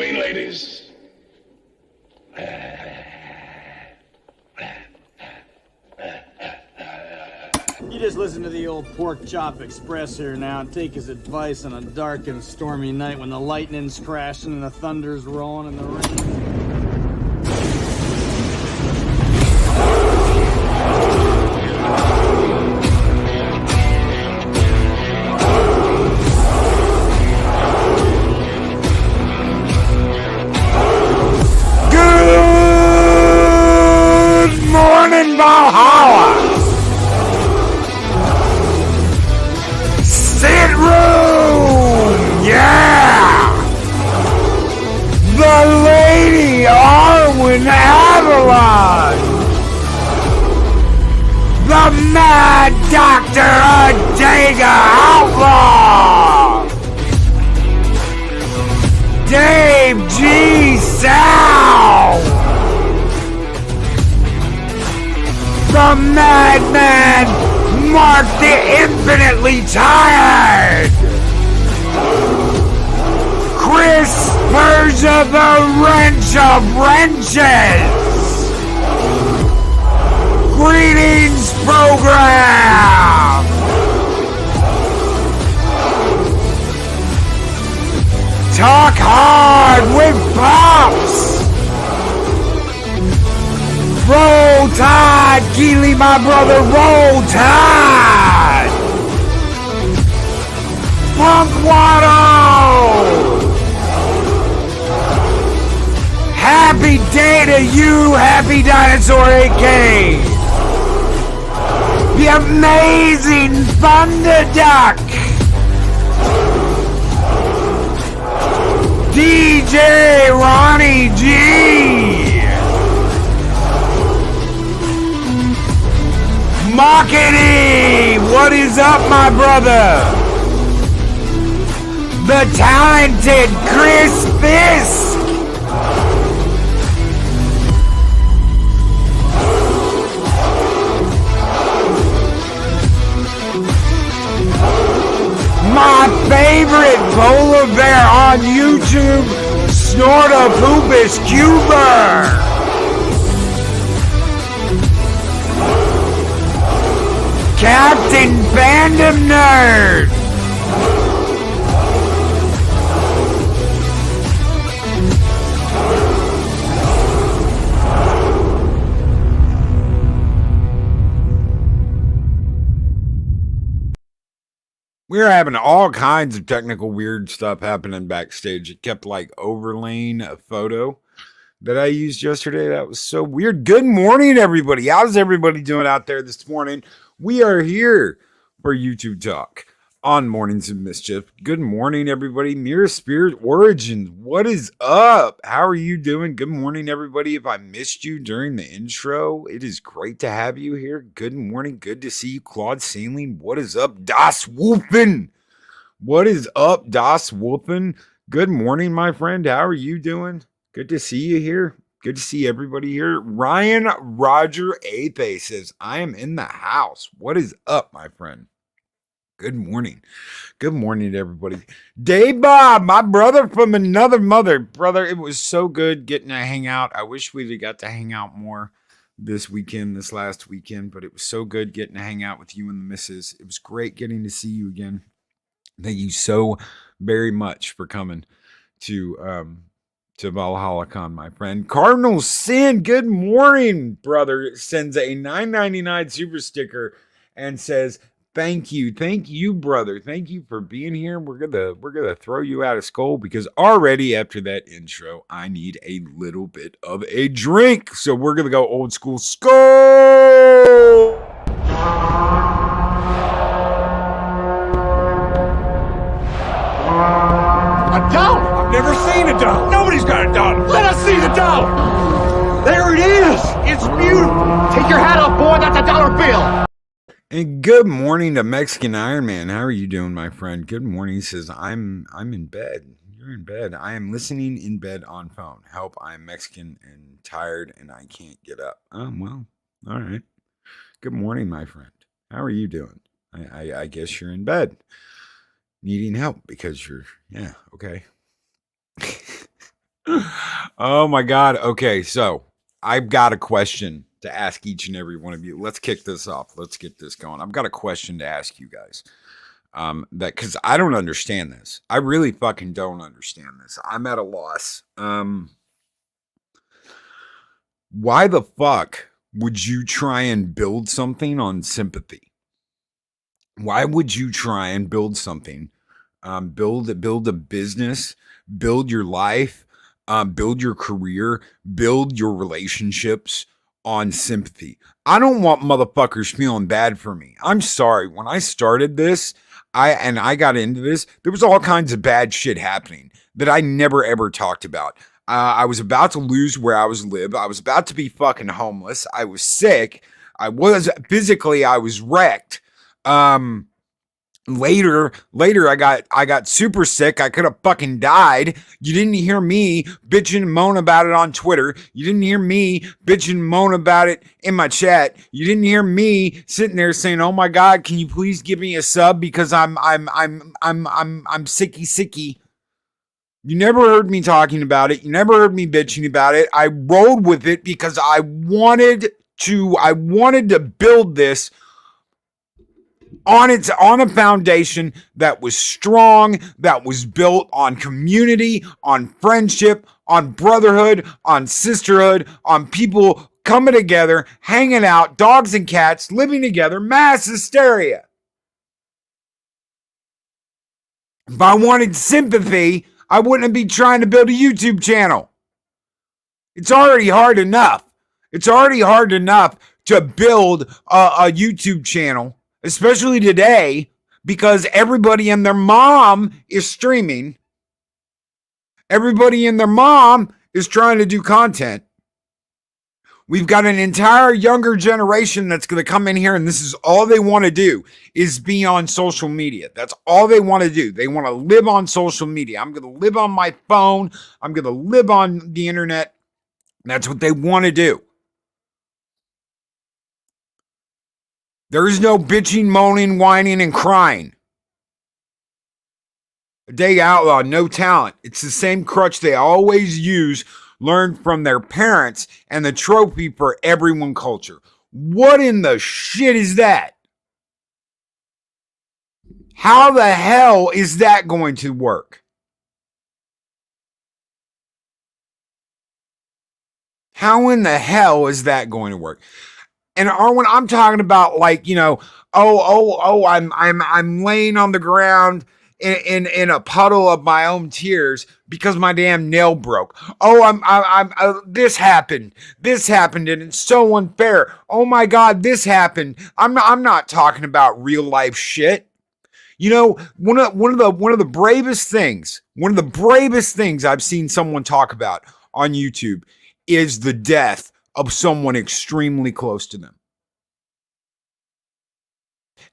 clean, ladies. You just listen to the old Pork Chop Express here now and take his advice on a dark and stormy night when the lightning's crashing and the thunder's rolling and the rain. Good morning, Valhalla! Sit room! Yeah! The Lady Arwen Avalon! The Mad Dr. Adega Outlaw! Dave G. Sal! The Madman Mark the Infinitely Tired! Chris Persia the Wrench of Wrenches! Greetings, program! Talk hard with Pops! Roll Tide, Keely, my brother, roll Tide! Punk Watto! Happy day to you, Happy Dinosaur AK! The amazing Thunder Duck! DJ Ronnie G! Mockety! What is up, my brother? The talented Chris Fisk! My favorite polar bear on YouTube, Snortapoopish Cuber! Captain Fandom Nerd! We were having all kinds of technical weird stuff happening backstage. It kept like overlaying a photo that I used yesterday. That was so weird. Good morning, everybody. How's everybody doing out there this morning? We are here for YouTube Talk on Mornings of Mischief. Good morning, everybody. Mirror Spirit Origins, what is up? How are you doing? Good morning, everybody. If I missed you during the intro, it is great to have you here. Good morning. Good to see you. Claude Sailing, what is up? Das Wolfen. What is up, Das Wolfen? Good morning, my friend. How are you doing? Good to see you here. Good to see everybody here. Ryan Roger Ape says, I am in the house. What is up, my friend? Good morning. Good morning to everybody. Dave Bob, my brother from another mother. Brother, it was so good getting to hang out. I wish we'd got to hang out more this last weekend, but it was so good getting to hang out with you and the missus. It was great getting to see you again. Thank you so very much for coming to Valhalla Con, my friend. Cardinal Sin, good morning, brother. Sends a $9.99 super sticker and says, thank you, brother. Thank you for being here. We're gonna throw you out of skull because already after that intro, I need a little bit of a drink. So we're gonna go old school skull. A dollar? I've never seen a dollar. Nobody's got a dollar. Let us see the dollar. There it is. It's beautiful. Take your hat off, boy. That's a dollar bill. And good morning to Mexican Iron Man. How are you doing, my friend? Good morning. He says, I'm in bed. You're in bed. I am listening in bed on phone. Help, I'm Mexican and tired and I can't get up. Oh, well, all right. Good morning, my friend. How are you doing? I guess you're in bed. Needing help because you're, yeah, okay. Oh my God. Okay, so I've got a question to ask each and every one of you. Let's kick this off. Let's get this going. I've got a question to ask you guys. That because I don't understand this. I really fucking don't understand this. I'm at a loss. Why the fuck would you try and build something on sympathy? Why would you try and build something? Build a business, build your life, build your career, build your relationships on sympathy. I don't want motherfuckers feeling bad for me. I'm sorry. When I started this, I got into this, there was all kinds of bad shit happening that I never ever talked about. I was about to lose where I was live. I was about to be fucking homeless. I was sick. I was wrecked. Later, I got super sick. I could have fucking died. You didn't hear me bitching and moan about it on Twitter. You didn't hear me bitching and moan about it in my chat. You didn't hear me sitting there saying, "Oh my God, can you please give me a sub because I'm sicky." You never heard me talking about it. You never heard me bitching about it. I rolled with it because I wanted to build this on a foundation that was strong, that was built on community, on friendship, on brotherhood, on sisterhood, on people coming together, hanging out, dogs and cats living together, mass hysteria. If I wanted sympathy, I wouldn't be trying to build a YouTube channel. It's already hard enough. It's already hard enough to build a YouTube channel, especially today, because everybody and their mom is streaming. Everybody and their mom is trying to do content. We've got an entire younger generation that's going to come in here, and this is all they want to do is be on social media. That's all they want to do. They want to live on social media. I'm going to live on my phone. I'm going to live on the internet. That's what they want to do. There is no bitching, moaning, whining, and crying. A day outlaw, no talent. It's the same crutch they always use, learned from their parents, and the trophy for everyone culture. What in the shit is that? How the hell is that going to work? How in the hell is that going to work? And Arwen, I'm talking about like, I'm laying on the ground in a puddle of my own tears because my damn nail broke. This happened, and it's so unfair. Oh my God, this happened. I'm not talking about real life shit. You know, one of the bravest things I've seen someone talk about on YouTube is the death of someone extremely close to them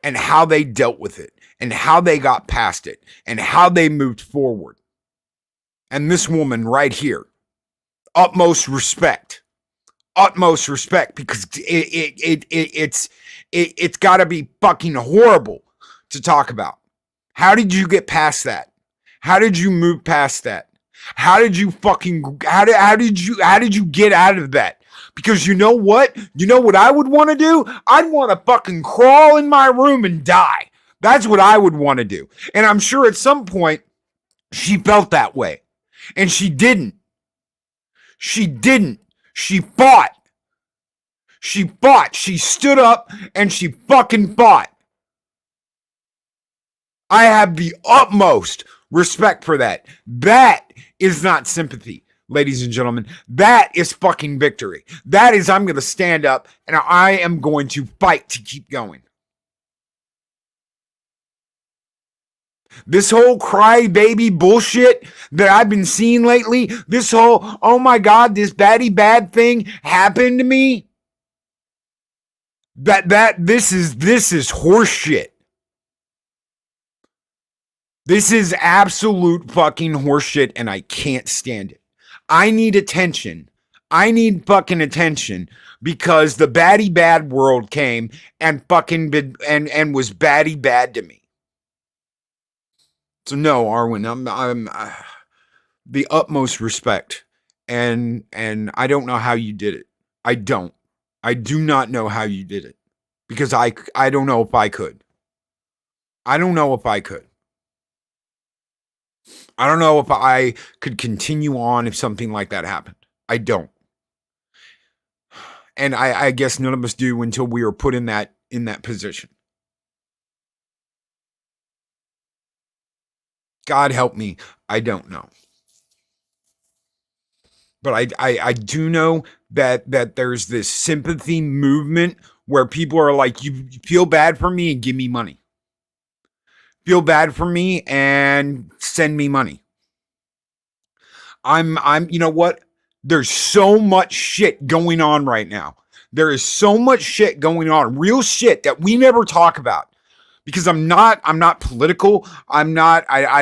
and how they dealt with it and how they got past it and how they moved forward. And this woman right here, utmost respect because it's got to be fucking horrible to talk about. How did you get past that? How did you move past that? How did you get out of that? Because you know what? You know what I would want to do? I'd want to fucking crawl in my room and die. That's what I would want to do. And I'm sure at some point she felt that way. And she didn't. She fought. She stood up and she fucking fought. I have the utmost respect for that. That is not sympathy, ladies and gentlemen. That is fucking victory. That is, I'm going to stand up and I am going to fight to keep going. This whole crybaby bullshit that I've been seeing lately, this whole, oh my God, this baddie bad thing happened to me. This is horseshit. This is absolute fucking horseshit and I can't stand it. I need attention. I need fucking attention because the baddie bad world came and fucking and was baddie bad to me. So no, Arwen, the utmost respect. And I don't know how you did it. I do not know how you did it, because I don't know if I could. I don't know if I could. I don't know if I could continue on if something like that happened. I don't. And I guess none of us do until we are put in that position. God help me, I don't know. But I do know that there's this sympathy movement where people are like, you feel bad for me and give me money. Feel bad for me and send me money. You know what? There's so much shit going on right now. There is so much shit going on, real shit that we never talk about. Because I'm not political. I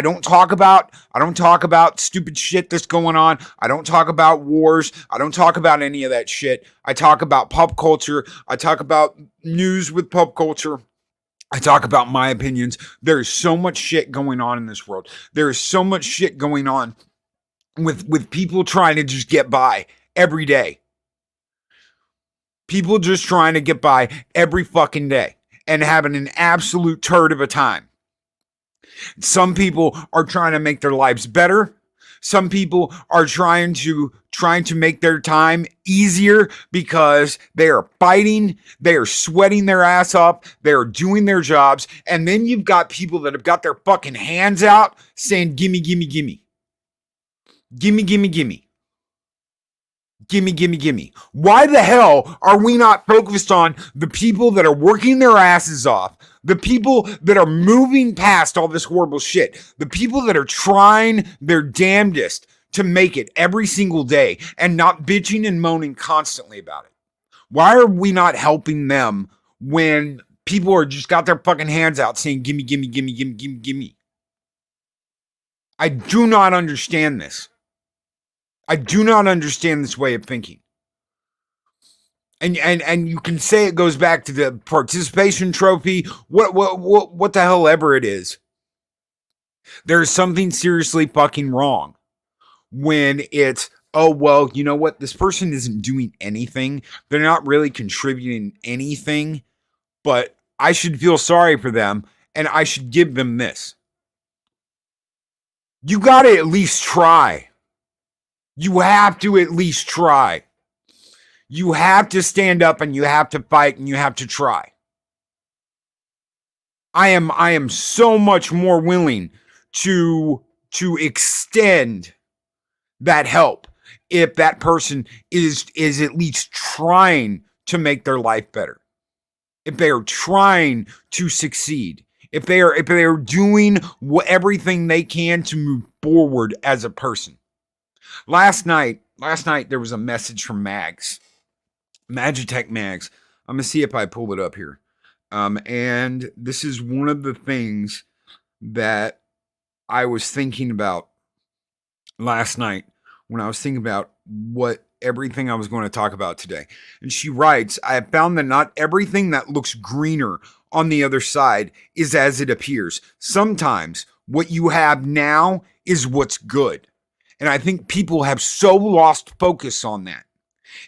don't talk about stupid shit that's going on. I don't talk about wars. I don't talk about any of that shit. I talk about pop culture. I talk about news with pop culture. I talk about my opinions. There's so much shit going on in this world. There is so much shit going on with people trying to just get by every day. People just trying to get by every fucking day and having an absolute turd of a time. Some people are trying to make their lives better. Some people are trying to make their time easier because they are fighting, they are sweating their ass off, they are doing their jobs, and then you've got people that have got their fucking hands out saying, gimme, gimme, gimme. Gimme, gimme, gimme. Gimme, gimme, gimme. Why the hell are we not focused on the people that are working their asses off? The people that are moving past all this horrible shit. The people that are trying their damnedest to make it every single day and not bitching and moaning constantly about it. Why are we not helping them when people are just got their fucking hands out saying, gimme, gimme, gimme, gimme, gimme, gimme? I do not understand this. I do not understand this way of thinking. And you can say it goes back to the participation trophy, what the hell ever it is. There's something seriously fucking wrong when it's, oh, well, you know what? This person isn't doing anything. They're not really contributing anything, but I should feel sorry for them and I should give them this. You got to at least try. You have to at least try. You have to stand up and you have to fight and you have to try. I am so much more willing to extend that help if that person is at least trying to make their life better. If they are trying to succeed. If they are doing everything they can to move forward as a person. Last night there was a message from Mags. Magitech Mags. I'm going to see if I pull it up here. And this is one of the things that I was thinking about last night when I was thinking about everything I was going to talk about today. And she writes, I have found that not everything that looks greener on the other side is as it appears. Sometimes what you have now is what's good. And I think people have so lost focus on that.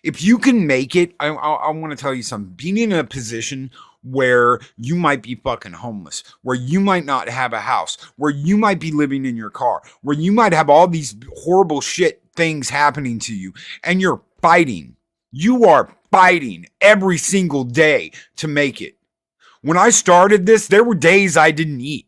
If you can make it, I want to tell you something. Being in a position where you might be fucking homeless, where you might not have a house, where you might be living in your car, where you might have all these horrible shit things happening to you, and you're fighting. You are fighting every single day to make it. When I started this, there were days I didn't eat.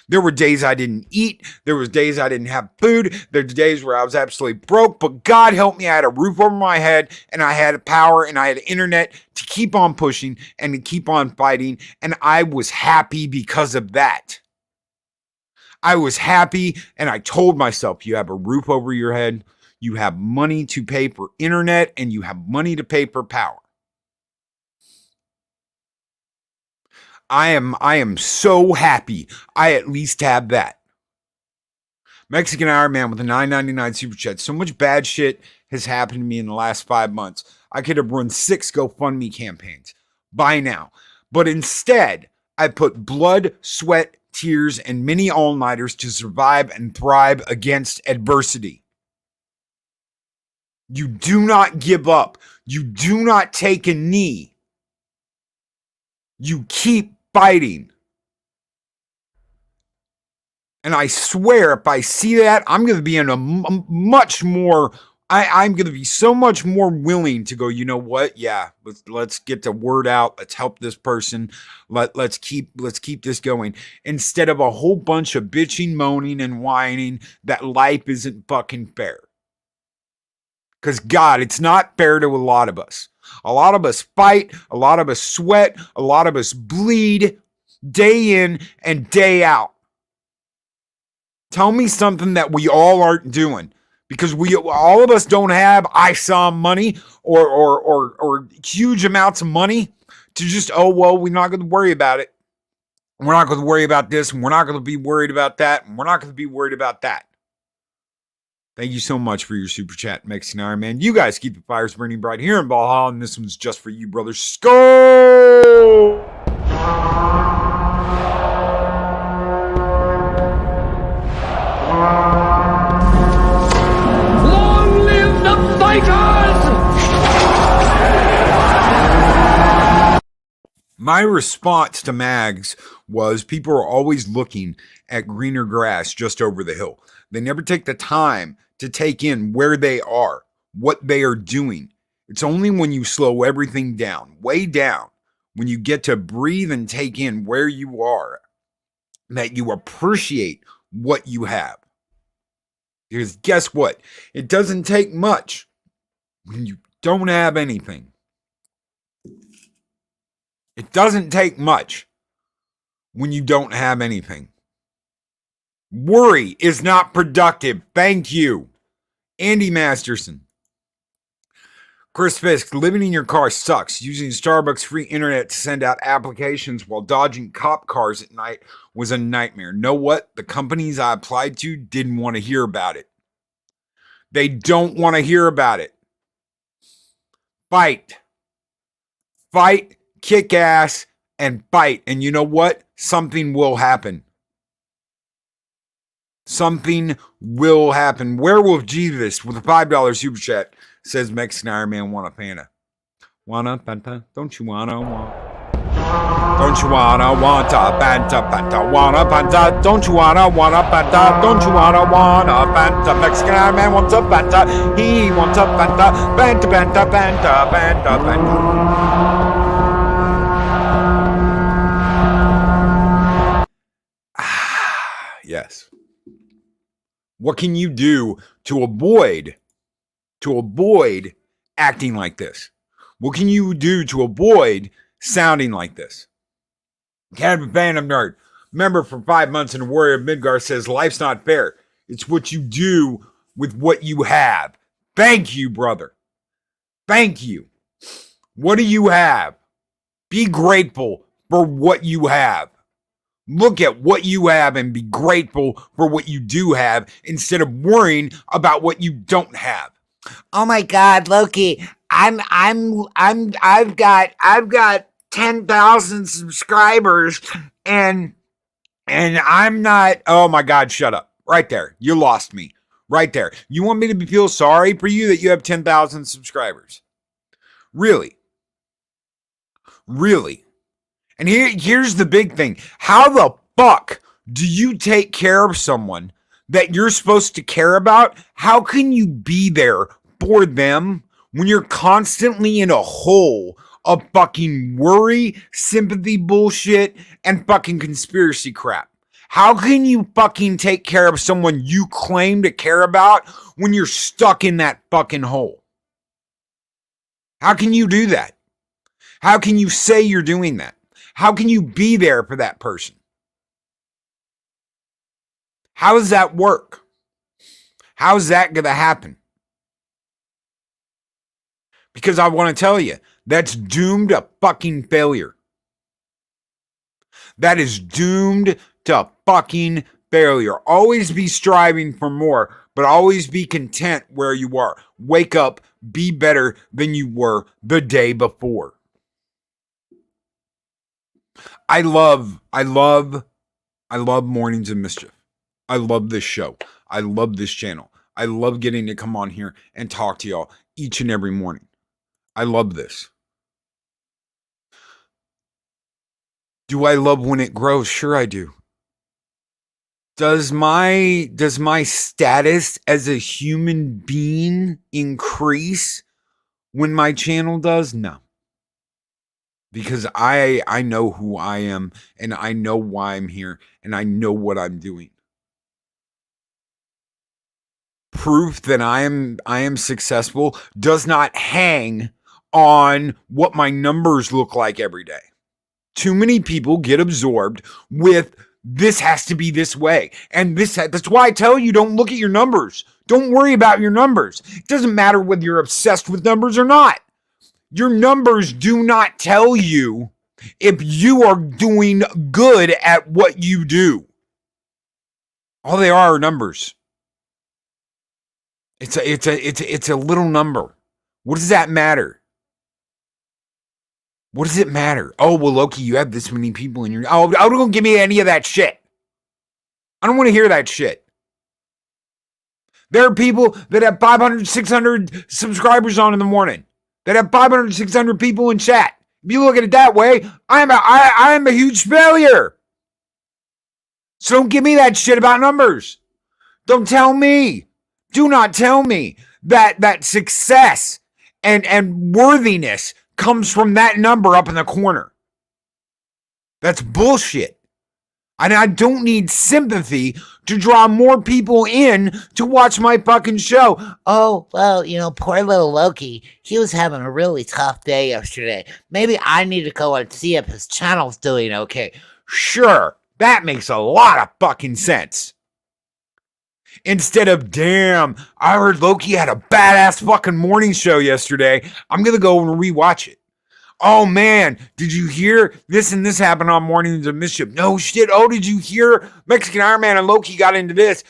There were days I didn't eat. There was days I didn't have food. There were days where I was absolutely broke, but God help me. I had a roof over my head and I had power and I had internet to keep on pushing and to keep on fighting. And I was happy because of that. I was happy and I told myself, you have a roof over your head. You have money to pay for internet and you have money to pay for power. I am so happy I at least have that. Mexican Iron Man with a $9.99 super chat. So much bad shit has happened to me in the last 5 months. I could have run 6 GoFundMe campaigns by now. But instead, I put blood, sweat, tears, and many all-nighters to survive and thrive against adversity. You do not give up. You do not take a knee. You keep fighting. And I swear, if I see that, I'm going to be in a much more, I'm going to be so much more willing to go, you know what? Yeah, let's get the word out. Let's help this person. Let's keep this going. Instead of a whole bunch of bitching, moaning, and whining that life isn't fucking fair. Because God, it's not fair to a lot of us. A lot of us fight. A lot of us sweat. A lot of us bleed day in and day out. Tell me something that we all aren't doing, because all of us don't have ISOM money or huge amounts of money to just, oh, well, we're not going to worry about it. We're not going to worry about this, and we're not going to be worried about that, and we're not going to be worried about that. Thank you so much for your super chat, Mexican Iron Man. You guys keep the fires burning bright here in Valhalla, and this one's just for you, brothers. Skull! Long live the fighters! My response to Mags was people are always looking at greener grass just over the hill. They never take the time to take in where they are, what they are doing. It's only when you slow everything down, way down, when you get to breathe and take in where you are, that you appreciate what you have. Because guess what? It doesn't take much when you don't have anything. It doesn't take much when you don't have anything. Worry is not productive. Thank you. Andy Masterson. Chris Fisk, living in your car sucks. Using Starbucks free internet to send out applications while dodging cop cars at night was a nightmare. Know what? The companies I applied to didn't want to hear about it. They don't want to hear about it. Fight. Fight, kick ass, and fight. And you know what? Something will happen. Something will happen. Werewolf Jesus with a $5 super chat says Mexican Iron Man want a Fanta. Wanna Fanta? Don't you wanna want? Don't you wanna want a Fanta? Fanta wanna Fanta? Don't you wanna want a Fanta? Don't you wanna want a Fanta? Mexican Iron Man wants a Fanta. He wants a Fanta. Fanta, Fanta, Fanta, Fanta, Fanta. Yes. What can you do to avoid acting like this? What can you do to avoid sounding like this? Kind of a fan of nerd. Member for 5 months in Warrior of Midgar says life's not fair. It's what you do with what you have. Thank you, brother. Thank you. What do you have? Be grateful for what you have. Look at what you have and be grateful for what you do have instead of worrying about what you don't have. Oh my God, Loki! I've got 10,000 subscribers, and I'm not. Oh my God! Shut up! Right there, you lost me. Right there. You want me to feel sorry for you that you have 10,000 subscribers? Really? Really? And here's the big thing. How the fuck do you take care of someone that you're supposed to care about? How can you be there for them when you're constantly in a hole of fucking worry, sympathy bullshit, and fucking conspiracy crap? How can you fucking take care of someone you claim to care about when you're stuck in that fucking hole? How can you do that? How can you say you're doing that? How can you be there for that person? How does that work? How is that going to happen? Because I want to tell you, that's doomed to fucking failure. That is doomed to fucking failure. Always be striving for more, but always be content where you are. Wake up, be better than you were the day before. I love I love Mornings of Mischief. I love this show. I love this channel. I love getting to come on here and talk to y'all each and every morning. I love this. Do I love when it grows? Sure I do. Does my status as a human being increase when my channel does? No. Because I know who I am, and I know why I'm here, and I know what I'm doing. Proof that I am successful does not hang on what my numbers look like every day. Too many people get absorbed with this has to be this way. And that's why I tell you, don't look at your numbers. Don't worry about your numbers. It doesn't matter whether you're obsessed with numbers or not. Your numbers do not tell you if you are doing good at what you do. All they are numbers. It's a little number. What does that matter? What does it matter? Oh, well, Loki, you have this many people in your... Oh, don't give me any of that shit. I don't want to hear that shit. There are people that have 500, 600 subscribers on in the morning. That have 500, 600 people in chat. If you look at it that way, I am a huge failure. So don't give me that shit about numbers. Don't tell me. Do not tell me that success and worthiness comes from that number up in the corner. That's bullshit. And I don't need sympathy to draw more people in to watch my fucking show. Oh, well, poor little Loki. He was having a really tough day yesterday. Maybe I need to go and see if his channel's doing okay. Sure, that makes a lot of fucking sense. Instead of, damn, I heard Loki had a badass fucking morning show yesterday. I'm going to go and rewatch it. Oh, man, did you hear this and this happened on Mornings of Mischief? No shit. Oh, did you hear Mexican Iron Man and Loki got into this?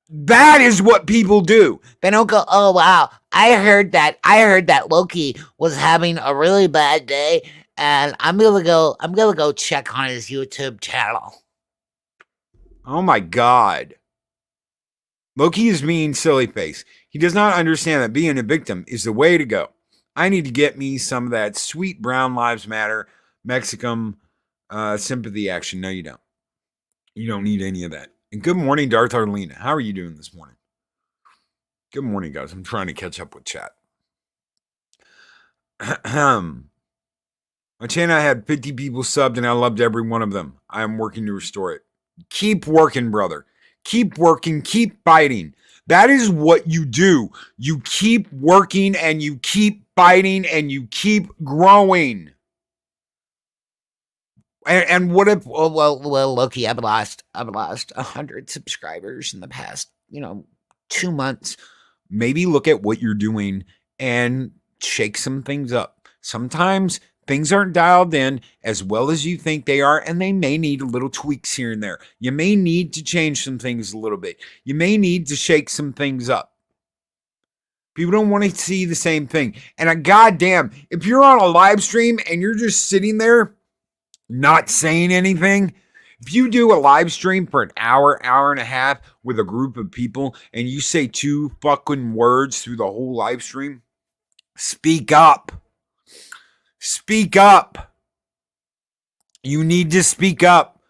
That is what people do. They don't go, oh, wow, I heard that Loki was having a really bad day, and I'm gonna go check on his YouTube channel. Oh, my God. Loki is mean, silly face. He does not understand that being a victim is the way to go. I need to get me some of that sweet Brown Lives Matter Mexican sympathy action. No, you don't. You don't need any of that. And good morning, Darth Arlena. How are you doing this morning? Good morning, guys. I'm trying to catch up with chat. My channel had 50 people subbed, and I loved every one of them. I am working to restore it. Keep working, brother. Keep working. Keep fighting. That is what you do. You keep working, and you keep fighting, and you keep growing. And what if? Well, Loki, I've lost 100 subscribers in the past, 2 months. Maybe look at what you're doing and shake some things up. Sometimes things aren't dialed in as well as you think they are, and they may need a little tweaks here and there. You may need to change some things a little bit. You may need to shake some things up. People don't want to see the same thing. And goddamn, if you're on a live stream and you're just sitting there not saying anything, if you do a live stream for an hour, hour and a half with a group of people and you say 2 fucking words through the whole live stream, speak up. Speak up. You need to speak up.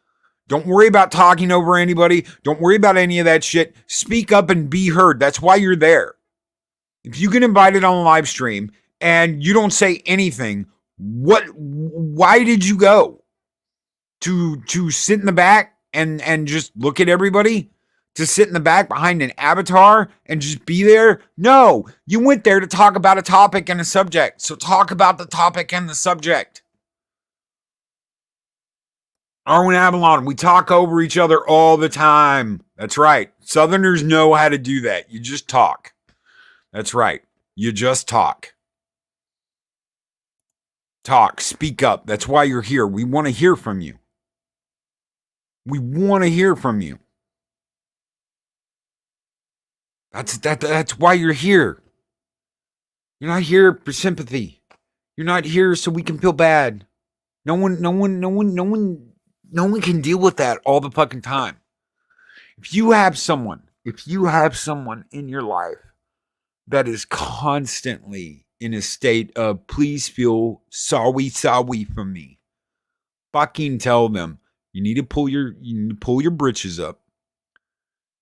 Don't worry about talking over anybody. Don't worry about any of that shit. Speak up and be heard. That's why you're there. If you get invited on a live stream and you don't say anything, why did you go? To sit in the back and just look at everybody? To sit in the back behind an avatar and just be there? No, you went there to talk about a topic and a subject. So talk about the topic and the subject. Arwen Avalon, we talk over each other all the time. That's right. Southerners know how to do that. You just talk. That's right. You just talk. Talk. Speak up. That's why you're here. We want to hear from you. We want to hear from you. That's why you're here. You're not here for sympathy. You're not here so we can feel bad. No one No one can deal with that all the fucking time. If you have someone in your life that is constantly in a state of please feel sorry for me, fucking tell them you need to pull your britches up.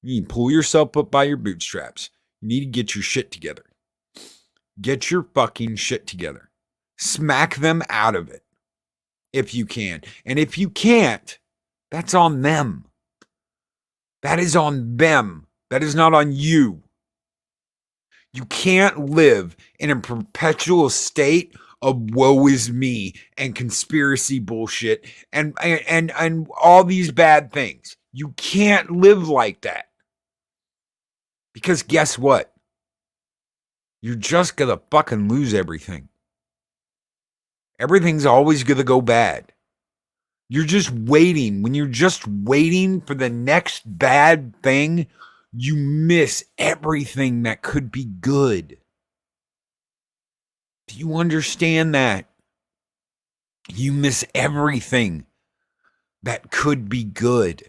You need to pull yourself up by your bootstraps. You need to get your shit together. Get your fucking shit together. Smack them out of it if you can. And if you can't, that's on them. That is on them. That is not on you. You can't live in a perpetual state of woe is me and conspiracy bullshit and all these bad things. You can't live like that. Because guess what? You're just gonna fucking lose everything. Everything's always gonna go bad. You're just waiting. When you're just waiting for the next bad thing, you miss everything that could be good. Do you understand that? You miss everything that could be good.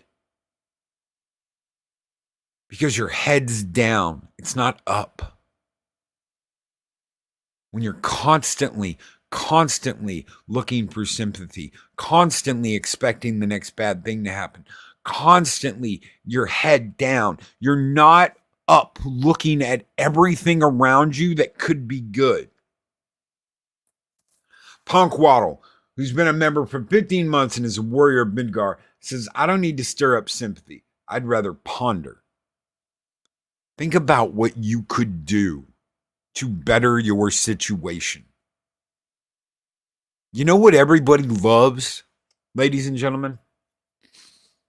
Because your head's down. It's not up. When you're constantly looking for sympathy, constantly expecting the next bad thing to happen, constantly your head down, you're not up looking at everything around you that could be good. Punk Waddle, who's been a member for 15 months and is a warrior of Midgar, says, I don't need to stir up sympathy. I'd rather ponder. Think about what you could do to better your situation. You know what everybody loves, ladies and gentlemen?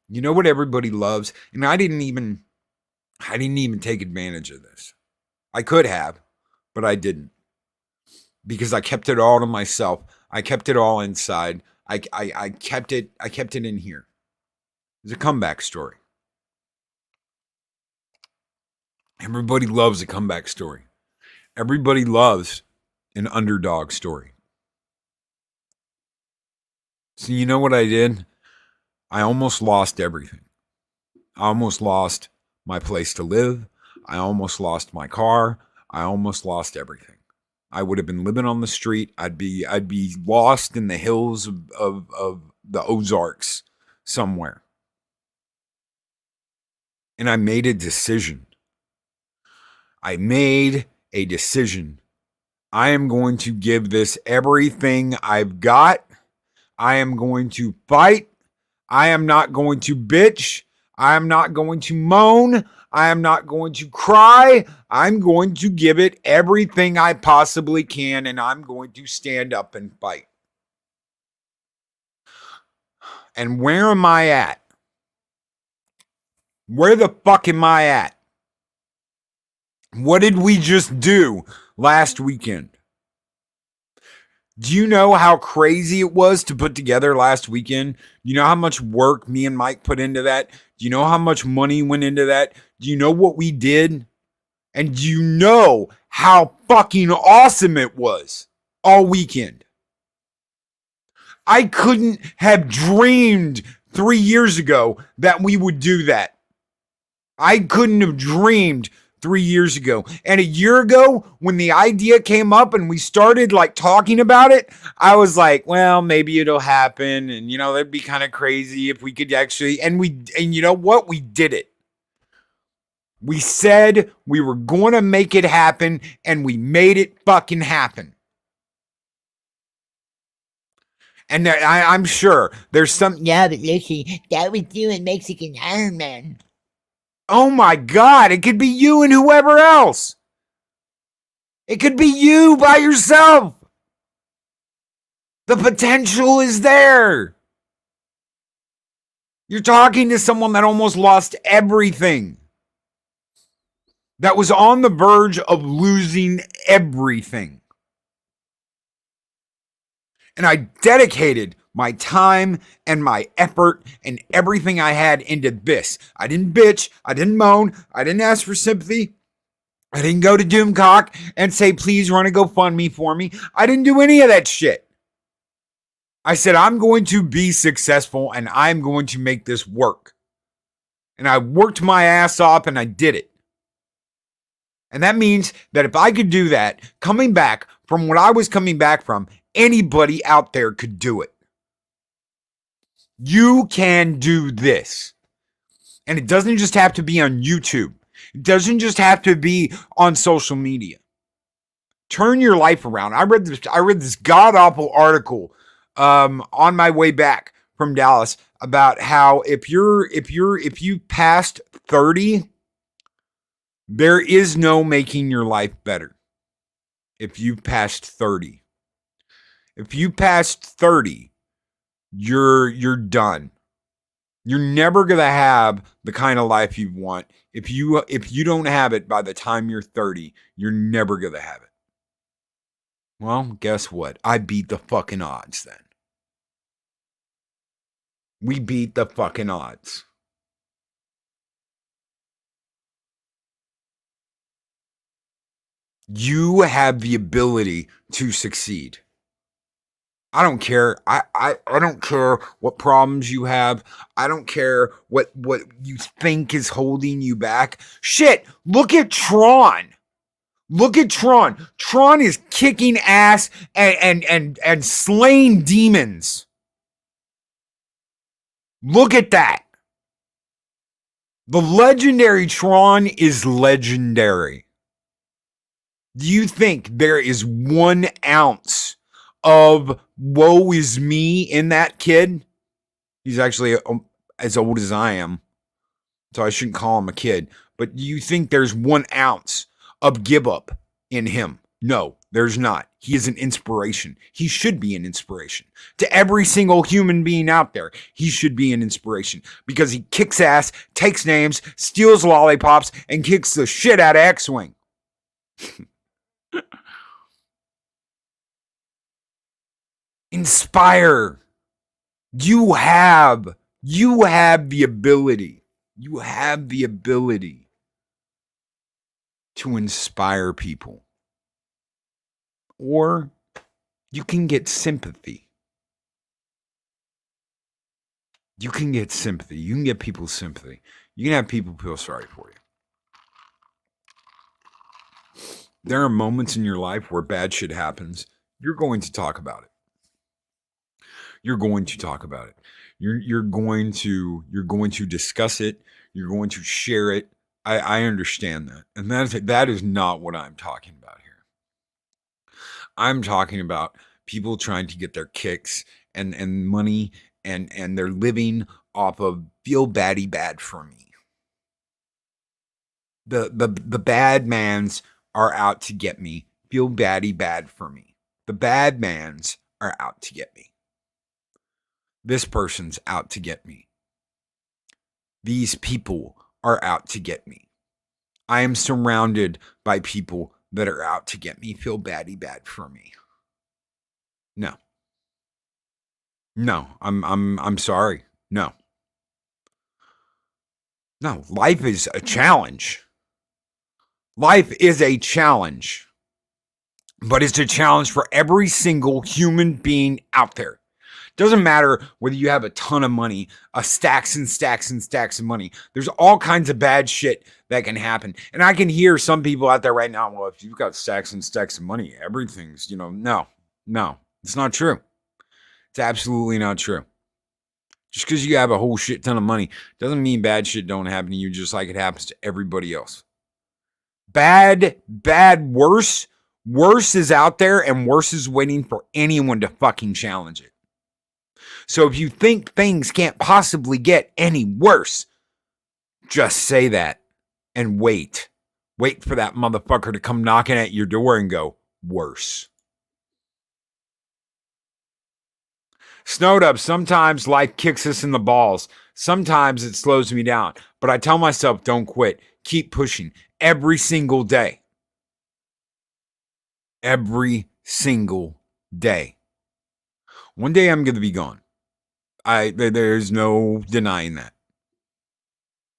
You know what everybody loves? And I didn't even take advantage of this. I could have, but I didn't. Because I kept it all to myself. I kept it all inside. I kept it in here. It's a comeback story. Everybody loves a comeback story. Everybody loves an underdog story. So you know what I did? I almost lost everything. I almost lost my place to live. I almost lost my car. I almost lost everything. I would have been living on the street. I'd be lost in the hills of the Ozarks somewhere. And I made a decision. I am going to give this everything I've got. I am going to fight. I am not going to bitch. I am not going to moan. I am not going to cry. I'm going to give it everything I possibly can, and I'm going to stand up and fight. And where am I at? Where the fuck am I at? What did we just do last weekend? Do you know how crazy it was to put together last weekend? You know how much work me and Mike put into that? Do you know how much money went into that? Do you know what we did? And do you know how fucking awesome it was all weekend? I couldn't have dreamed 3 years ago that we would do that. I couldn't have dreamed 3 years ago. And a year ago, when the idea came up and we started like talking about it, I was like, well, maybe it'll happen. And you know, that'd be kind of crazy if we could actually, and you know what? We did it. We said we were going to make it happen, and we made it fucking happen. And I'm sure there's some. Yeah, but Lucy, that was doing Mexican Iron Man. Oh my God, it could be you and whoever else. It could be you by yourself. The potential is there. You're talking to someone that almost lost everything. That was on the verge of losing everything. And I dedicated my time and my effort and everything I had into this. I didn't bitch. I didn't moan. I didn't ask for sympathy. I didn't go to Doomcock and say, please run a GoFundMe for me. I didn't do any of that shit. I said, I'm going to be successful and I'm going to make this work. And I worked my ass off and I did it. And that means that if I could do that, coming back from what I was coming back from, anybody out there could do it. You can do this. And it doesn't just have to be on YouTube. It doesn't just have to be on social media. Turn your life around. I read this god-awful article on my way back from Dallas about how if you passed 30, there is no making your life better. If you passed 30. If you passed 30, you're done. You're never going to have the kind of life you want. If you don't have it by the time you're 30, you're never going to have it. Well, guess what? I beat the fucking odds then. We beat the fucking odds. You have the ability to succeed. I don't care. I don't care what problems you have. I don't care what you think is holding you back. Shit, look at Tron. Look at Tron. Tron is kicking ass and slaying demons. Look at that. The legendary Tron is legendary. Do you think there is 1 ounce of woe is me in that kid? He's actually as old as I am, so I shouldn't call him a kid. But do you think there's 1 ounce of give up in him? No, there's not. He is an inspiration. He should be an inspiration to every single human being out there. He should be an inspiration because he kicks ass, takes names, steals lollipops, and kicks the shit out of X-Wing. Inspire. You have the ability. You have the ability to inspire people. Or you can get sympathy. You can get sympathy. You can get people's sympathy. You can have people feel sorry for you. There are moments in your life where bad shit happens. You're going to talk about it. You're going to talk about it. You're going to discuss it. You're going to share it. I understand that. And that is not what I'm talking about here. I'm talking about people trying to get their kicks and money and they're living off of feel baddie bad for me. The bad mans are out to get me. Feel baddie bad for me. The bad mans are out to get me. This person's out to get me. These people are out to get me. I am surrounded by people that are out to get me. Feel baddie bad for me. No. No, I'm sorry. No. No, life is a challenge. Life is a challenge. But it's a challenge for every single human being out there. Doesn't matter whether you have a ton of money, stacks and stacks and stacks of money. There's all kinds of bad shit that can happen. And I can hear some people out there right now, well, if you've got stacks and stacks of money, everything's, no, it's not true. It's absolutely not true. Just because you have a whole shit ton of money doesn't mean bad shit don't happen to you just like it happens to everybody else. Bad, worse is out there and worse is waiting for anyone to fucking challenge it. So if you think things can't possibly get any worse, just say that and wait. Wait for that motherfucker to come knocking at your door and go, worse. Snowed up, sometimes life kicks us in the balls. Sometimes it slows me down. But I tell myself, don't quit. Keep pushing every single day. Every single day. One day I'm going to be gone. There's no denying that.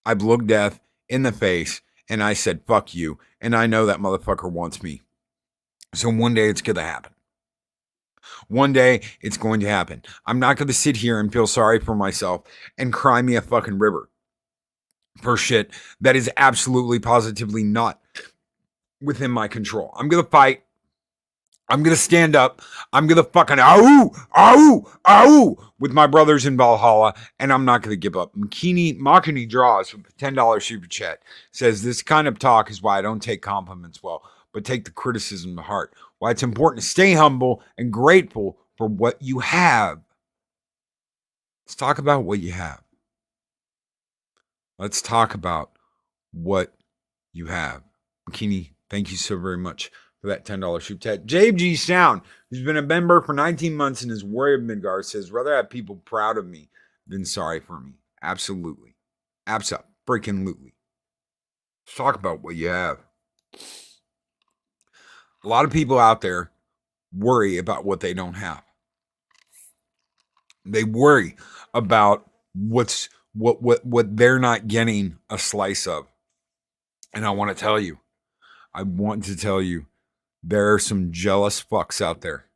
I've looked death in the face and I said, fuck you. And I know that motherfucker wants me. So one day it's going to happen. One day it's going to happen. I'm not going to sit here and feel sorry for myself and cry me a fucking river for shit that is absolutely positively not within my control. I'm going to fight. I'm going to stand up. I'm going to fucking with my brothers in Valhalla, and I'm not going to give up. Makini Draws with a $10 super chat says, this kind of talk is why I don't take compliments well, but take the criticism to heart. Why it's important to stay humble and grateful for what you have. Let's talk about what you have. Let's talk about what you have. Makini, thank you so very much for that $10 super chat. JG Sound, who's been a member for 19 months and is warrior of Midgard, says, rather have people proud of me than sorry for me. Absolutely. Absolutely. Let's talk about what you have. A lot of people out there worry about what they don't have. They worry about what they're not getting a slice of. And I want to tell you, there are some jealous fucks out there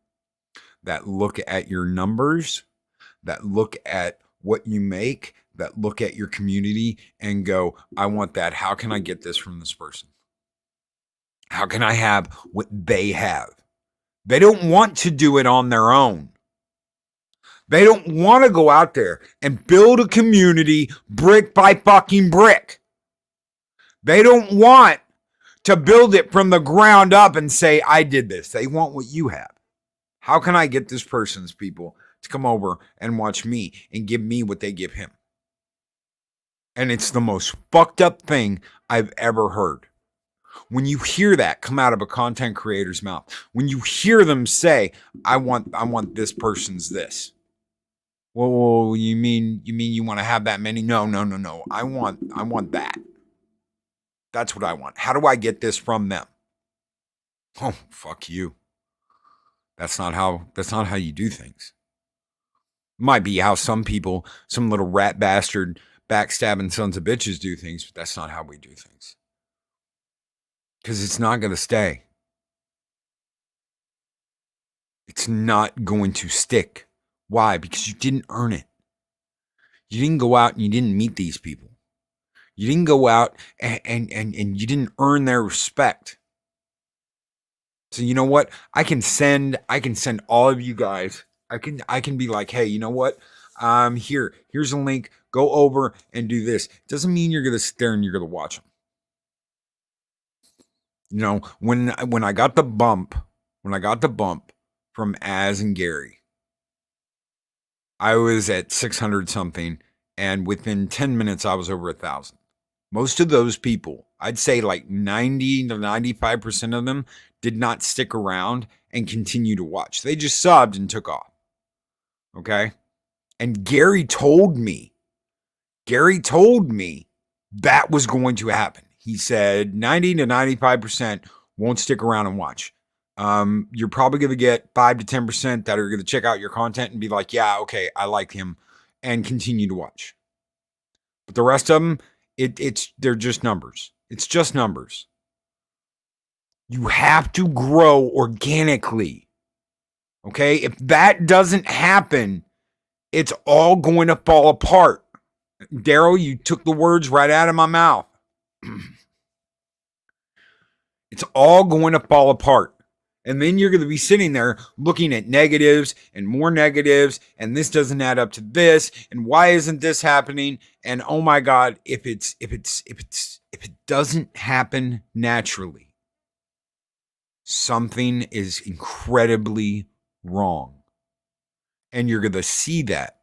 that look at your numbers, that look at what you make, that look at your community and go, I want that. How can I get this from this person? How can I have what they have? They don't want to do it on their own. They don't want to go out there and build a community brick by fucking brick. They don't want to build it from the ground up and say, I did this. They want what you have. How can I get this person's people to come over and watch me and give me what they give him? And it's the most fucked up thing I've ever heard. When you hear that come out of a content creator's mouth, when you hear them say, I want this person's this. Well, you mean you want to have that many? No. I want that. That's what I want. How do I get this from them? Oh, fuck you. That's not how you do things. Might be how some people, some little rat bastard backstabbing sons of bitches do things, but that's not how we do things. Because it's not going to stay. It's not going to stick. Why? Because you didn't earn it. You didn't go out and you didn't meet these people. You didn't go out and you didn't earn their respect. So you know what? I can send all of you guys. I can be like, hey, you know what? Here's a link. Go over and do this. Doesn't mean you're gonna sit there and you're gonna watch them. You know, when I got the bump from Az and Gary, I was at 600 something, and within 10 minutes, I was over 1,000. Most of those people, I'd say like 90 to 95% of them, did not stick around and continue to watch. They just subbed and took off. Okay? And Gary told me that was going to happen. He said 90 to 95% won't stick around and watch. You're probably going to get 5 to 10% that are going to check out your content and be like, yeah, okay, I like him, and continue to watch. But the rest of them, they're just numbers. It's just numbers. You have to grow organically. Okay? If that doesn't happen, it's all going to fall apart. Daryl, you took the words right out of my mouth. It's all going to fall apart. And then you're going to be sitting there looking at negatives and more negatives, and this doesn't add up to this, and why isn't this happening? And oh my God, if it doesn't happen naturally, something is incredibly wrong. And you're going to see that.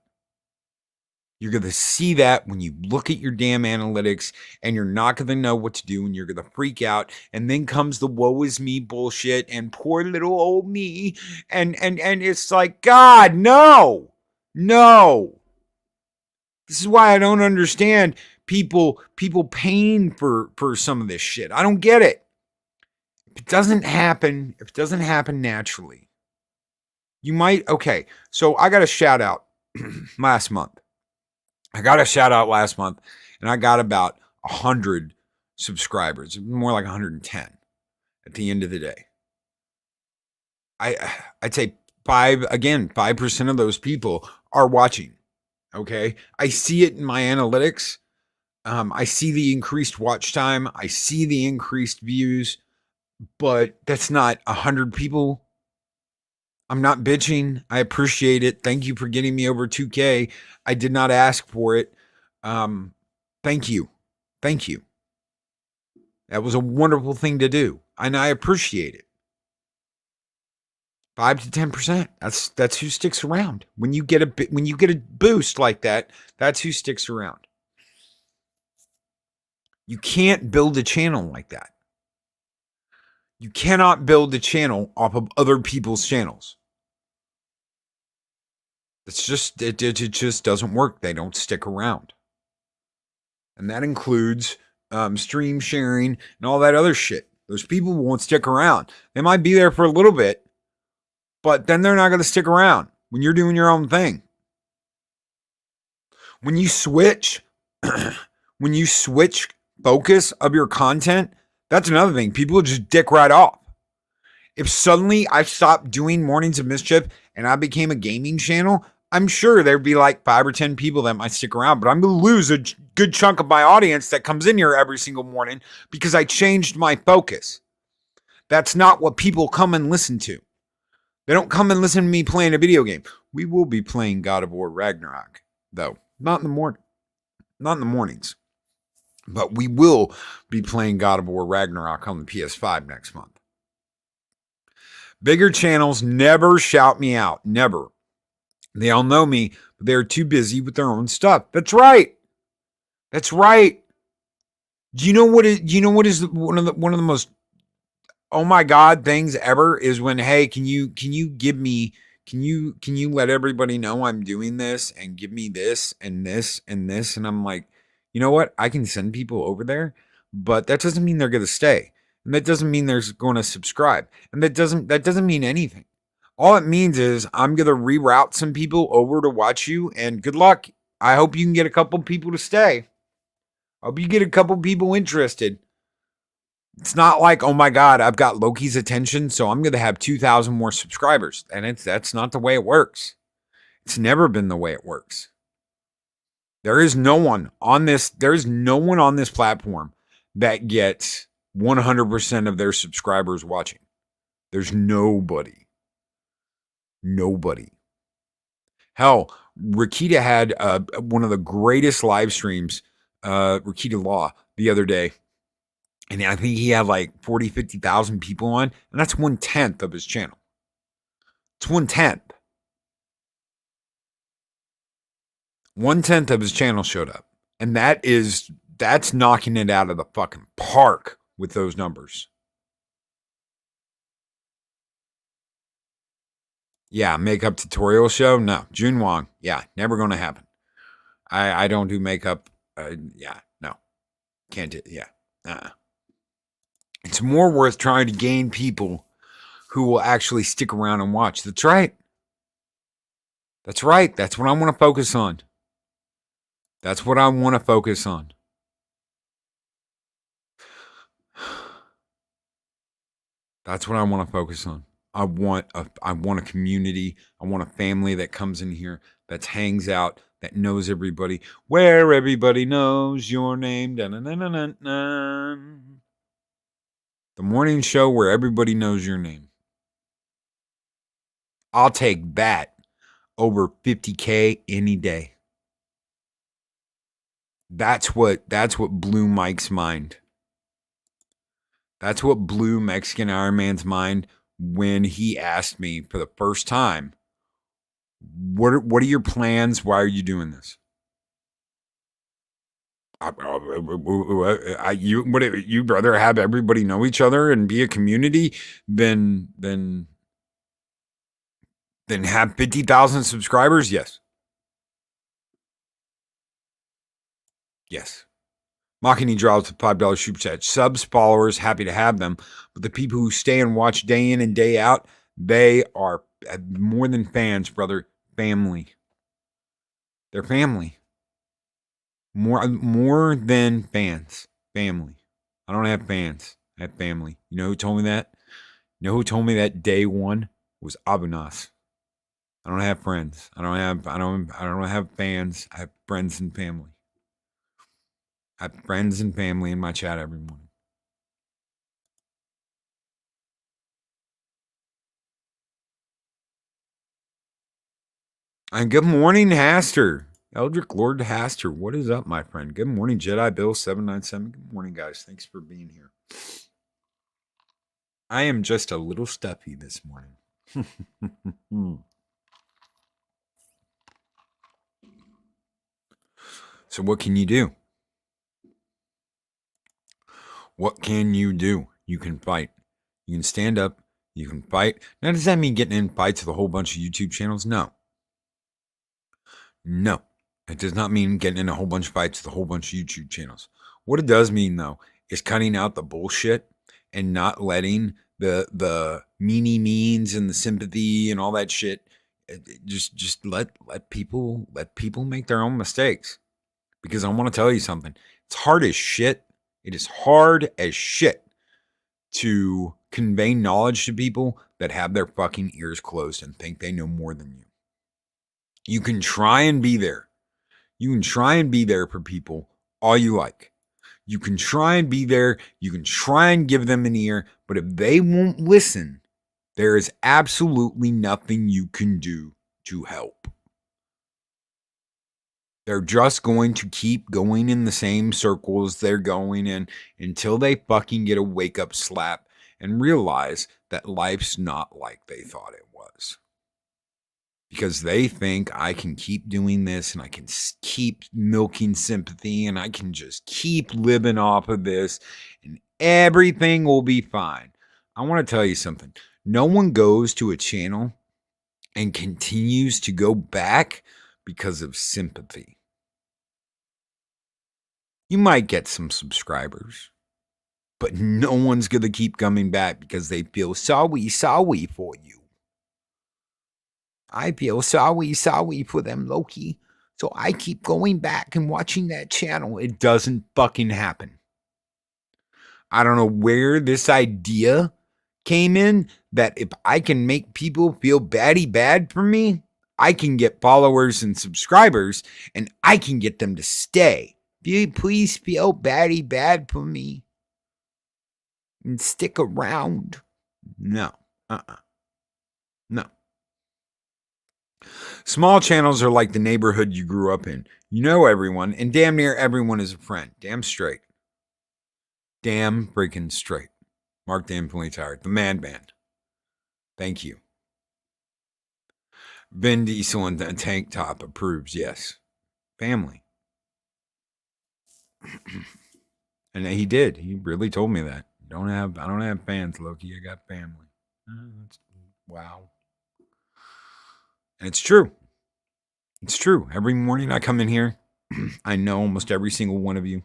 You're going to see that when you look at your damn analytics, and you're not going to know what to do, and you're going to freak out. And then comes the woe is me bullshit and poor little old me. And it's like, God, no. This is why I don't understand people paying for some of this shit. I don't get it. If it doesn't happen naturally, you might, okay. So I got a shout out last month. And I got about 100 subscribers, more like 110 at the end of the day. I'd say 5% of those people are watching. Okay. I see it in my analytics. I see the increased watch time. I see the increased views, but that's not 100 people. I'm not bitching. I appreciate it. Thank you for getting me over 2K. I did not ask for it. Thank you. Thank you. That was a wonderful thing to do, and I appreciate it. 5 to 10%. That's who sticks around. When you get a boost like that, that's who sticks around. You can't build a channel like that. You cannot build a channel off of other people's channels. It's just it just doesn't work. They don't stick around. And that includes stream sharing and all that other shit. Those people won't stick around. They might be there for a little bit, but then they're not going to stick around when you're doing your own thing. When you switch, focus of your content, that's another thing. People just dick right off. If suddenly I stopped doing Mornings of Mischief and I became a gaming channel, I'm sure there'd be like 5 or 10 people that might stick around, but I'm going to lose a good chunk of my audience that comes in here every single morning because I changed my focus. That's not what people come and listen to. They don't come and listen to me playing a video game. We will be playing God of War Ragnarok, though. Not in the mornings. But we will be playing God of War Ragnarok on the PS5 next month. Bigger channels never shout me out. Never. They all know me, but they're too busy with their own stuff. That's right. That's right. Do you know what is one of the most oh my God things ever is when, hey, can you let everybody know I'm doing this and give me this and this and this? And I'm like, you know what? I can send people over there, but that doesn't mean they're going to stay. And that doesn't mean they're going to subscribe. And that doesn't mean anything. All it means is I'm going to reroute some people over to watch you, and good luck. I hope you can get a couple people to stay. I hope you get a couple people interested. It's not like, oh my God, I've got Loki's attention, so I'm going to have 2,000 more subscribers. And that's not the way it works. It's never been the way it works. There is no one on this platform that gets 100% of their subscribers watching. There's nobody. Nobody. Hell, Rakita had one of the greatest live streams, Rakita Law, the other day. And I think he had like 40, 50,000 people on. And that's 1/10 of his channel. It's 1/10. 1/10 of his channel showed up. And that's knocking it out of the fucking park with those numbers. Yeah, makeup tutorial show? No. Jun Wong. Yeah, never going to happen. I don't do makeup. Yeah, no. Can't do it. Yeah. It's more worth trying to gain people who will actually stick around and watch. That's right. That's right. That's what I want to focus on. That's what I want to focus on. That's what I want to focus on. I want a community. I want a family that comes in here, that hangs out, that knows everybody, where everybody knows your name. Dun-dun-dun-dun-dun. The morning show where everybody knows your name. I'll take that over 50K any day. That's what blew Mike's mind. That's what blew Mexican Iron Man's mind when he asked me for the first time, what are your plans? Why are you doing this? You'd rather have everybody know each other and be a community than have 50,000 subscribers? Yes. Yes. Makini drops a $5 super chat. Subs, followers, happy to have them. But the people who stay and watch day in and day out, they are more than fans, brother. Family. They're family. More than fans. Family. I don't have fans. I have family. You know who told me that? You know who told me that day one? Was Abunas. I don't have friends. I don't have fans. I have friends and family. I have friends and family in my chat every morning. And good morning, Haster. Eldrick Lord Haster. What is up, my friend? Good morning, Jedi Bill 797. Good morning, guys. Thanks for being here. I am just a little stuffy this morning. So what can you do? What can you do? You can fight. You can stand up. You can fight. Now, does that mean getting in fights with a whole bunch of YouTube channels? No. No. It does not mean getting in a whole bunch of fights with a whole bunch of YouTube channels. What it does mean, though, is cutting out the bullshit and not letting the means and the sympathy and all that shit. Just let people make their own mistakes. Because I want to tell you something. It's hard as shit. It is hard as shit to convey knowledge to people that have their fucking ears closed and think they know more than you. You can try and be there. You can try and be there for people all you like. You can try and be there. You can try and give them an ear. But if they won't listen, there is absolutely nothing you can do to help. They're just going to keep going in the same circles they're going in until they fucking get a wake-up slap and realize that life's not like they thought it was. Because they think I can keep doing this and I can keep milking sympathy and I can just keep living off of this and everything will be fine. I want to tell you something. No one goes to a channel and continues to go back because of sympathy. You might get some subscribers, but no one's going to keep coming back because they feel sorry for you. I feel sorry for them, Loki. So I keep going back and watching that channel. It doesn't fucking happen. I don't know where this idea came in that if I can make people feel bad for me, I can get followers and subscribers and I can get them to stay. Please feel bad for me and stick around. No. No. Small channels are like the neighborhood you grew up in. You know everyone, and damn near everyone is a friend. Damn straight. Damn freaking straight. Mark the Infinitely Tired. The Man Band. Thank you. Vin Diesel in a tank top approves. Yes. Family. And he did. He really told me that. I don't have fans, Loki. I got family. Wow. And it's true. It's true. Every morning I come in here, I know almost every single one of you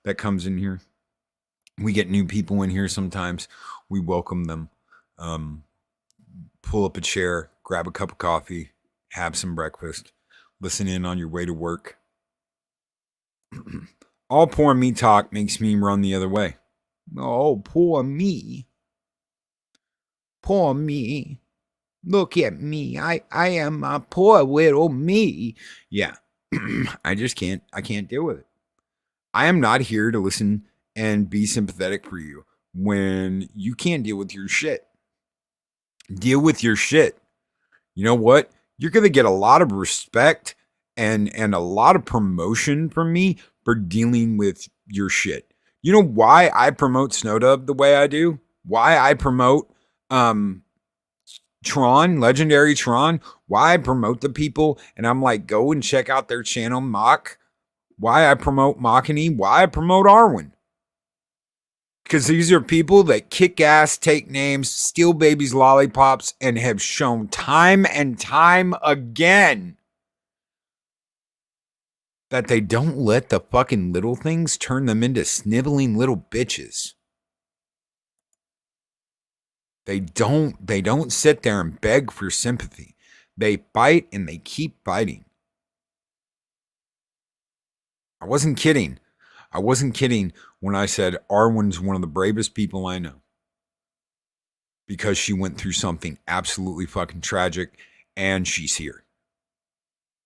that comes in here. We get new people in here sometimes. We welcome them. Pull up a chair, grab a cup of coffee, have some breakfast, listen in on your way to work. All poor me talk makes me run the other way. Oh, poor me. Poor me. Look at me. I am a poor little me. Yeah. I can't deal with it. I am not here to listen and be sympathetic for you when you can't deal with your shit. Deal with your shit. You know what? You're going to get a lot of respect and a lot of promotion from me for dealing with your shit. You know why I promote Snowdub the way I do? Why I promote Tron, Legendary Tron, why I promote the people and I'm like, go and check out their channel, Mock. Why I promote Machiny, why I promote Arwen. Because these are people that kick ass, take names, steal babies' lollipops, and have shown time and time again that they don't let the fucking little things turn them into sniveling little bitches. They don't sit there and beg for sympathy. They fight and they keep fighting. I wasn't kidding. I wasn't kidding when I said Arwen's one of the bravest people I know. Because she went through something absolutely fucking tragic and she's here.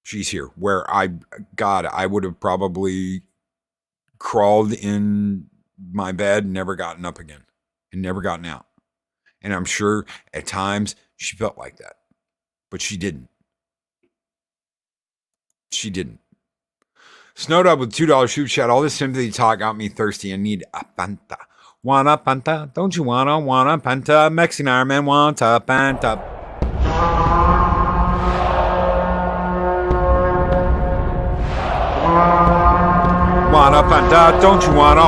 She's here. Where I would have probably crawled in my bed and never gotten up again and never gotten out. And I'm sure at times she felt like that, but she didn't. She didn't. Snowed up with $2 shoot shot. All this sympathy talk got me thirsty. I need a Fanta. Want a Fanta? Don't you want a Fanta? Mexican Iron Man want a Fanta. Want a Fanta? Don't you want a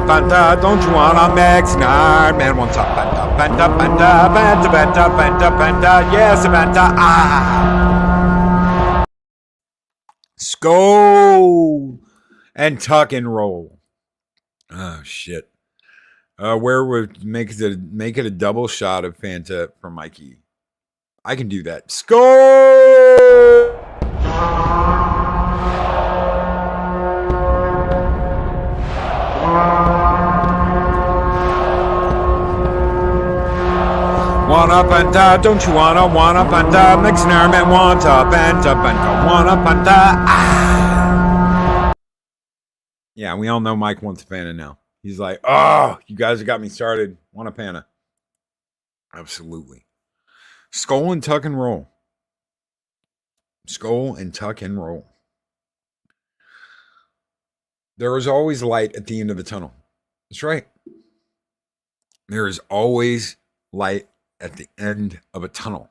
Fanta? Don't you want a Mexican Iron Man wants a Fanta? Fanta, Fanta, Fanta, Fanta, Fanta, Fanta. Yes, a Fanta. Ah. Skull and tuck and roll. Oh shit. Where would make it a double shot of Fanta for Mikey? I can do that. Skull. Want a Fanta? Don't you want a Fanta? Mexican Iron Man want a Fanta, Fanta, want a Fanta. Ah. Yeah, we all know Mike wants a Fanta now. He's like, oh, you guys have got me started. Want a Fanta? Absolutely. Skull and tuck and roll. Skull and tuck and roll. There is always light at the end of the tunnel. That's right. There is always light at the end of a tunnel.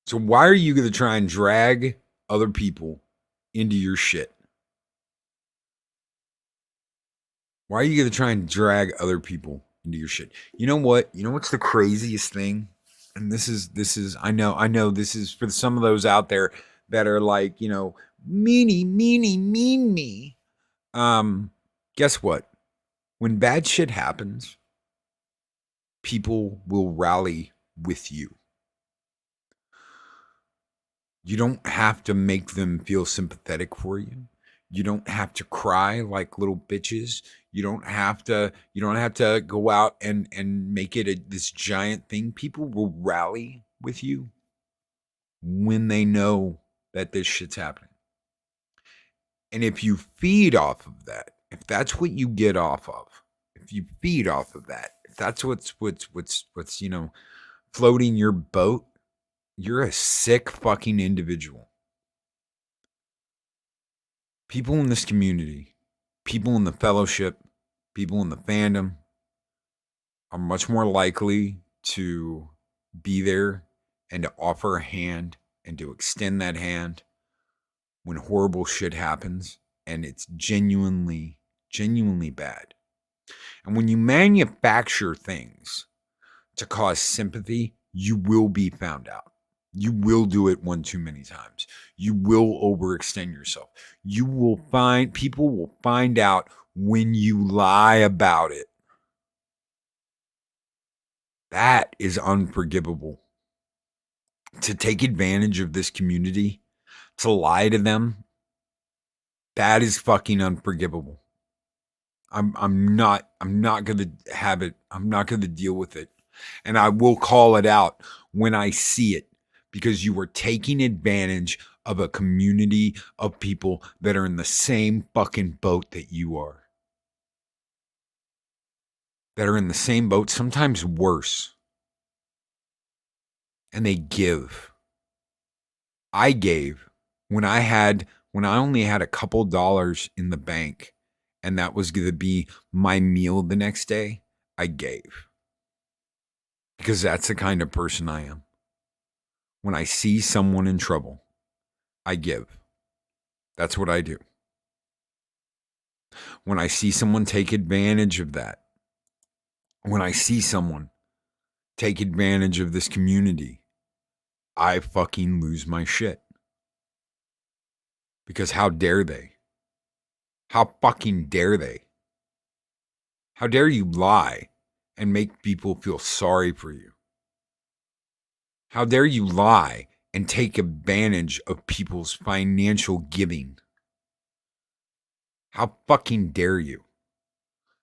So why are you going to try and drag other people into your shit? Why are you going to try and drag other people into your shit? You know what? You know what's the craziest thing? And this is I know this is for some of those out there that are like, you know, mean me. Guess what? When bad shit happens, people will rally with you. You don't have to make them feel sympathetic for you. You don't have to cry like little bitches. You don't have to go out and make it this giant thing. People will rally with you when they know that this shit's happening. And if you feed off of that, if that's what you get off of, if you feed off of that, if that's what's you know, floating your boat, you're a sick fucking individual. People in this community, people in the fellowship, people in the fandom are much more likely to be there and to offer a hand and to extend that hand when horrible shit happens and it's genuinely bad. And when you manufacture things to cause sympathy, you will be found out. You will do it one too many times. You will overextend yourself. People will find out when you lie about it. That is unforgivable. To take advantage of this community, to lie to them, that is fucking unforgivable. I'm not gonna have it. I'm not gonna deal with it. And I will call it out when I see it, because you are taking advantage of a community of people that are in the same fucking boat that you are. That are in the same boat, sometimes worse. And they give. I gave when I only had a couple dollars in the bank, and that was going to be my meal the next day. I gave. Because that's the kind of person I am. When I see someone in trouble, I give. That's what I do. When I see someone take advantage of that, when I see someone take advantage of this community, I fucking lose my shit. Because how dare they? How fucking dare they? How dare you lie and make people feel sorry for you? How dare you lie and take advantage of people's financial giving? How fucking dare you?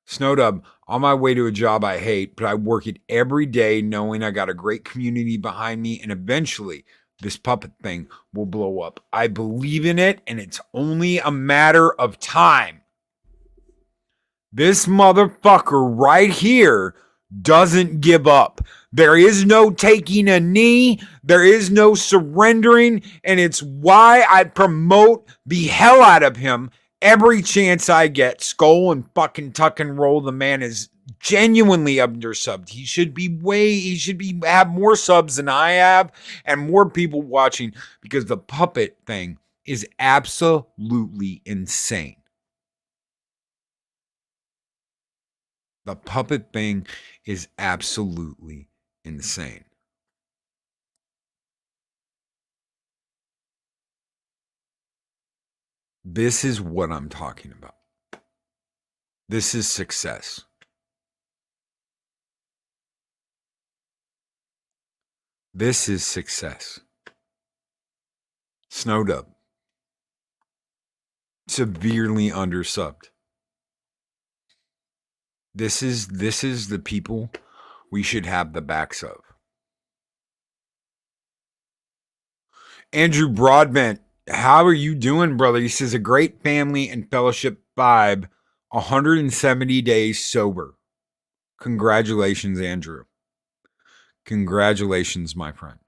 Snowdub, on my way to a job I hate, but I work it every day knowing I got a great community behind me, and eventually this puppet thing will blow up. I believe in it, and it's only a matter of time. This motherfucker right here doesn't give up. There is no taking a knee. There is no surrendering. And it's why I promote the hell out of him every chance I get. Skull and fucking tuck and roll. The man is genuinely undersubbed. He should have more subs than I have and more people watching, because the puppet thing is absolutely insane. The puppet thing is absolutely insane. This is what I'm talking about. This is success. This is success. Snowdub. Severely undersubbed. This is the people we should have the backs of. Andrew Broadbent, how are you doing, brother? He says, a great family and fellowship vibe, 170 days sober. Congratulations, Andrew. Congratulations, my friend.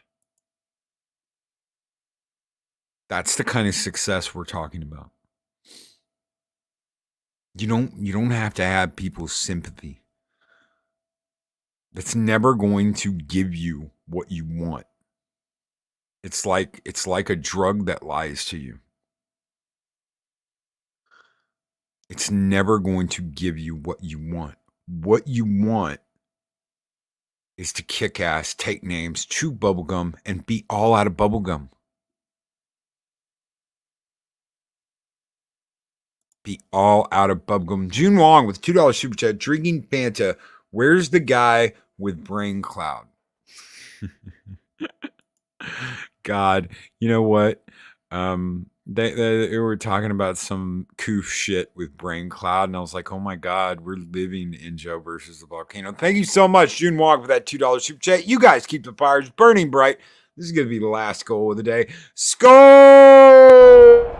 That's the kind of success we're talking about. You don't have to have people's sympathy. That's never going to give you what you want. It's like a drug that lies to you. It's never going to give you what you want. What you want is to kick ass, take names, chew bubblegum, and be all out of bubblegum. Be all out of bubblegum. June Wong with $2 super chat, drinking Fanta. Where's the guy with brain cloud? God, you know what? They were talking about some coof shit with brain cloud, and I was like, oh my God, we're living in Joe versus the volcano. Thank you so much, June Wong, for that $2 super chat. You guys keep the fires burning bright. This is going to be the last goal of the day. Skull!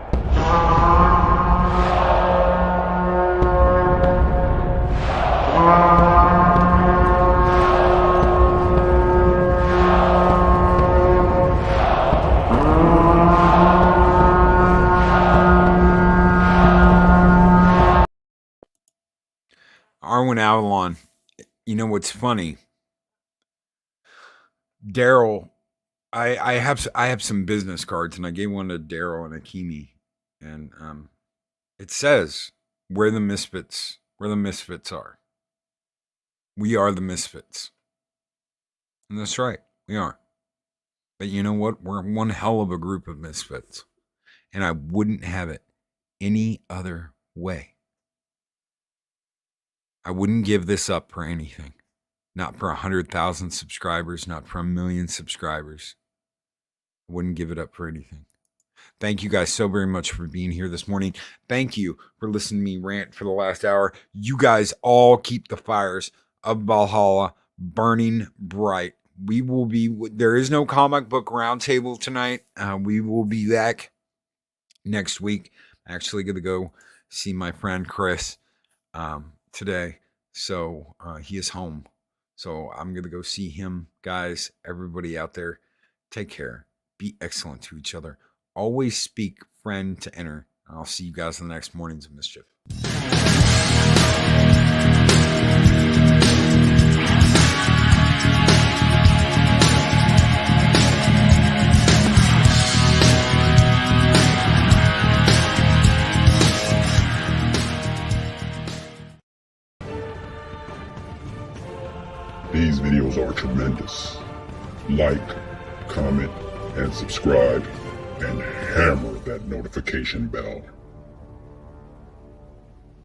Arwen Avalon. You know what's funny? Daryl, I have some business cards, and I gave one to Daryl and Akimi, and it says where the misfits are. We are the misfits. And that's right, we are. But you know what? We're one hell of a group of misfits. And I wouldn't have it any other way. I wouldn't give this up for anything. Not for 100,000 subscribers, not for 1 million subscribers. I wouldn't give it up for anything. Thank you guys so very much for being here this morning. Thank you for listening to me rant for the last hour. You guys all keep the fires of Valhalla burning bright. There is no comic book roundtable tonight. We will be back next week. I'm actually going to go see my friend Chris today. So he is home. So I'm going to go see him. Guys, everybody out there, take care. Be excellent to each other. Always speak friend to enter. I'll see you guys in the next mornings of Mischief. These videos are tremendous. Like, comment, and subscribe, and hammer that notification bell.